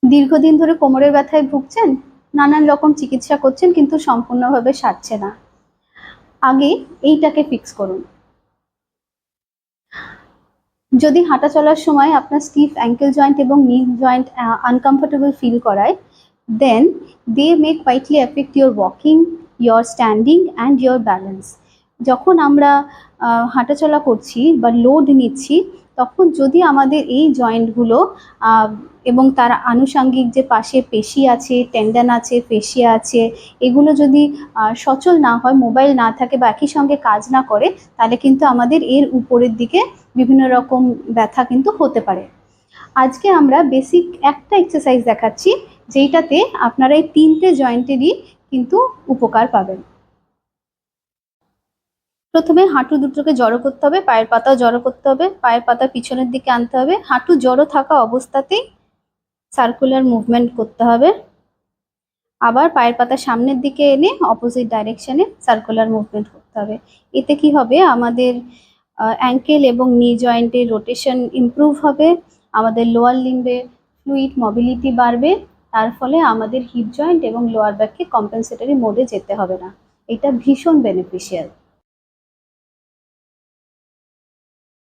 দীর্ঘদিন ধরে কোমরের ব্যথায় ভুগছেন, নানান রকম চিকিৎসা করছেন কিন্তু সম্পূর্ণভাবে সারছে না, আগে এইটাকে ফিক্স করুন। যদি হাঁটা চলার সময় আপনার স্টিফ অ্যাঙ্কেল জয়েন্ট এবং নি জয়েন্ট আনকমফোর্টেবল ফিল করায়, then they may quietly effect your walking, your standing and your balance. যখন আমরা হাঁটাচলা করছি বা লোড নিচ্ছি, তখন যদি আমাদের এই জয়েন্টগুলো এবং তার আনুষঙ্গিক যে পাশে পেশি আছে, টেন্ডন আছে, ফেশিয়া আছে, এগুলো যদি সচল না হয়, মোবাইল না থাকে বা একই সঙ্গে কাজ না করে, তাহলে কিন্তু আমাদের এর উপরের দিকে বিভিন্ন রকম ব্যথা কিন্তু হতে পারে। আজকে আমরা বেসিক একটা এক্সারসাইজ দেখাচ্ছি, যেইটাতে আপনারা এই 3টে জয়েন্টেরই কিন্তু উপকার পাবেন। প্রথমে হাঁটু দুটোকে জড়ো করতে হবে, পায়ের পাতাও জড়ো করতে হবে, পায়ের পাতা পিছনের দিকে আনতে হবে, হাঁটু জড়ো থাকা অবস্থাতেই সার্কুলার মুভমেন্ট করতে হবে। আবার পায়ের পাতা সামনের দিকে এনে অপোজিট ডাইরেকশনে সার্কুলার মুভমেন্ট করতে হবে। এতে কি হবে, আমাদের অ্যাঙ্কেল এবং নি জয়েন্টের রোটেশন ইমপ্রুভ হবে, আমাদের লোয়ার লিম্বে ফ্লুইড মোবিলিটি বাড়বে, তার ফলে আমাদের হিপ জয়েন্ট এবং লোয়ার ব্যাককে কম্পেনসেটরি মোডে যেতে হবে না। এটা ভীষণ বেনিফিশিয়াল।